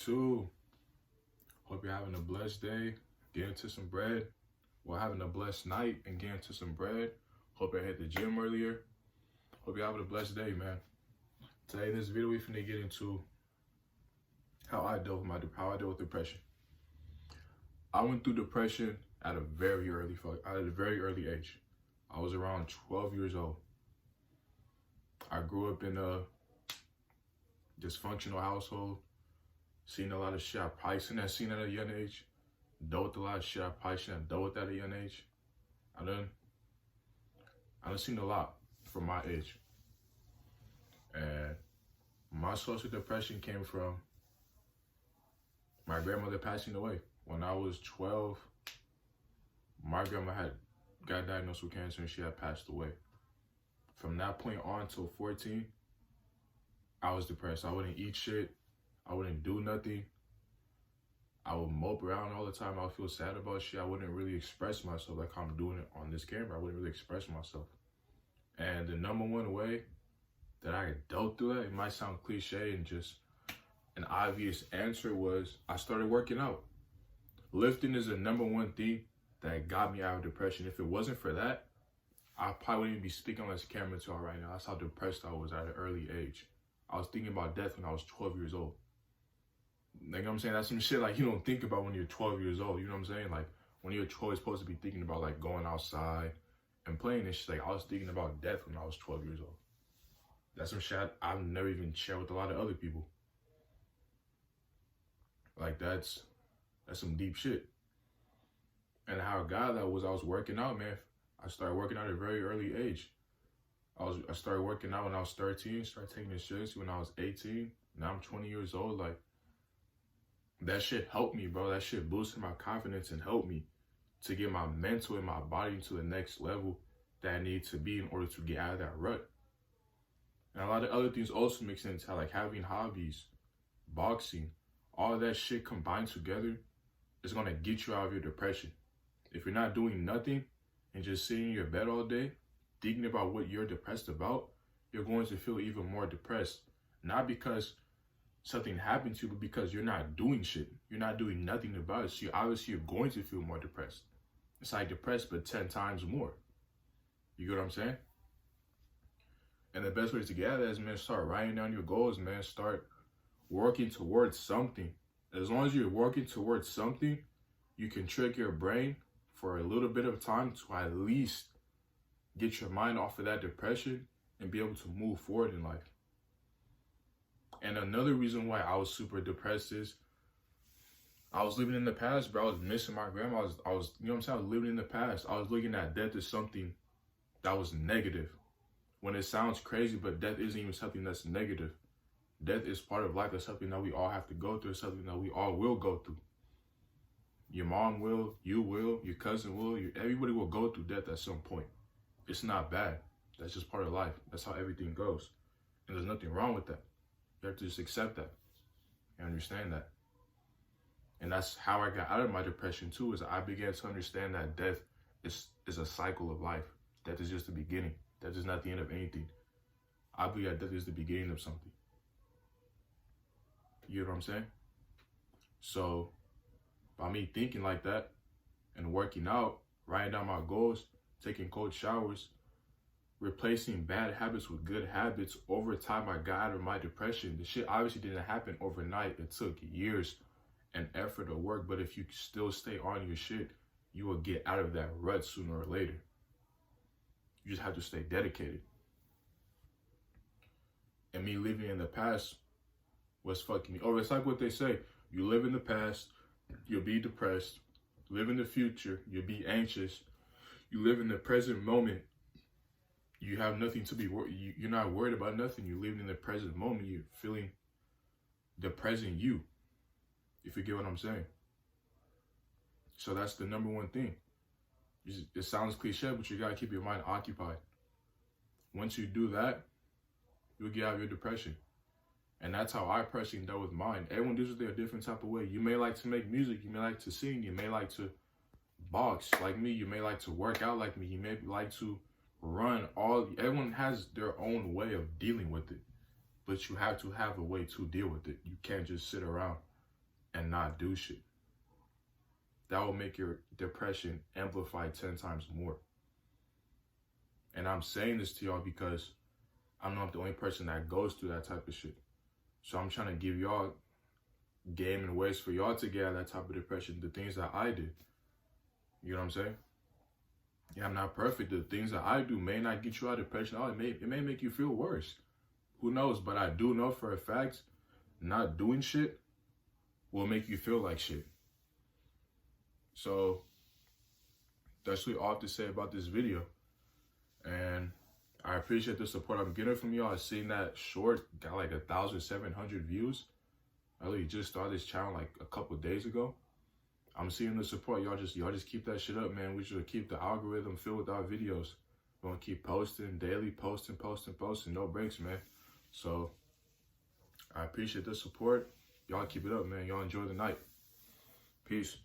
2. Hope you're having a blessed day, getting to some bread, or having a blessed night and getting to some bread. Hope I hit the gym earlier. Hope you're having a blessed day, man. Today in this video, we're finna get into how I deal with depression. I went through depression at a very early age. I was around 12 years old. I grew up in a dysfunctional household, seen a lot of shit I probably shouldn't have seen at a young age, dealt with a lot of shit I probably shouldn't have dealt with at a young age. I done seen a lot from my age. And my source of depression came from my grandmother passing away. When I was 12, my grandma got diagnosed with cancer and she had passed away. From that point on till 14, I was depressed. I wouldn't eat shit. I wouldn't do nothing. I would mope around all the time. I would feel sad about shit. I wouldn't really express myself like I'm doing it on this camera. I wouldn't really express myself. And the number one way that I dealt through that, it might sound cliche and just an obvious answer, was I started working out. Lifting is the number one thing that got me out of depression. If it wasn't for that, I probably wouldn't even be speaking on this camera to y'all right now. That's how depressed I was at an early age. I was thinking about death when I was 12 years old. You know what I'm saying? That's some shit like you don't think about when you're 12 years old. You know what I'm saying? Like when you're 12, you're supposed to be thinking about like going outside and playing and shit. Like I was thinking about death when I was 12 years old. That's some shit I've never even shared with a lot of other people. Like that's some deep shit. And how I got that was I was working out, man. I started working out at a very early age. I started working out when I was 13, started taking it seriously when I was 18. Now I'm 20 years old. Like, that shit helped me, bro. That shit boosted my confidence and helped me to get my mental and my body to the next level that I need to be in order to get out of that rut. And a lot of other things also mix into like having hobbies, boxing, all of that shit combined together is gonna get you out of your depression. If you're not doing nothing and just sitting in your bed all day, thinking about what you're depressed about, you're going to feel even more depressed. Not because something happened to you, but because you're not doing shit. You're not doing nothing about it. So you're going to feel more depressed. It's like depressed, but 10 times more. You get what I'm saying? And the best way to get out of that is, man, start writing down your goals, man. Start working towards something. As long as you're working towards something, you can trick your brain for a little bit of time to at least get your mind off of that depression and be able to move forward in life. And another reason why I was super depressed is I was living in the past, bro. I was missing my grandma. I was, you know what I'm saying? I was living in the past. I was looking at death as something that was negative. When it sounds crazy, but death isn't even something that's negative. Death is part of life. That's something that we all have to go through. It's something that we all will go through. Your mom will, you will, your cousin will, everybody will go through death at some point. It's not bad. That's just part of life. That's how everything goes. And there's nothing wrong with that. You have to just accept that and understand that. And that's how I got out of my depression too, is I began to understand that death is a cycle of life. Death is just the beginning. Death is not the end of anything. I believe that death is the beginning of something. You know what I'm saying? So by me thinking like that and working out, writing down my goals, taking cold showers, replacing bad habits with good habits, over time I got out of my depression. The shit obviously didn't happen overnight. It took years and effort of work, but if you still stay on your shit, you will get out of that rut sooner or later. You just have to stay dedicated. And me living in the past was fucking me over. It's like what they say, you live in the past, you'll be depressed. Live in the future, you'll be anxious. You live in the present moment, you have nothing to be worried. You're not worried about nothing. You're living in the present moment. You're feeling the present you, if you get what I'm saying. So that's the number one thing. It sounds cliche, but you gotta keep your mind occupied. Once you do that, you'll get out of your depression. And that's how I personally dealt with mine. Everyone deals with it a different type of way. You may like to make music. You may like to sing. You may like to box like me. You may like to work out like me. You may like to run. Everyone has their own way of dealing with it. But you have to have a way to deal with it. You can't just sit around and not do shit. That will make your depression amplified 10 times more. And I'm saying this to y'all because I'm not the only person that goes through that type of shit. So I'm trying to give y'all game and ways for y'all to get out of that type of depression, the things that I did. You know what I'm saying? Yeah, I'm not perfect. The things that I do may not get you out of depression. Oh, it may make you feel worse. Who knows? But I do know for a fact, not doing shit will make you feel like shit. So that's really all I have to say about this video. And I appreciate the support I'm getting from y'all. I seen that short got like 1,700 views. I literally just started this channel like a couple of days ago. I'm seeing the support. Y'all just keep that shit up, man. We should keep the algorithm filled with our videos. We're gonna keep posting daily, posting, no breaks, man. So I appreciate the support. Y'all keep it up, man. Y'all enjoy the night. Peace.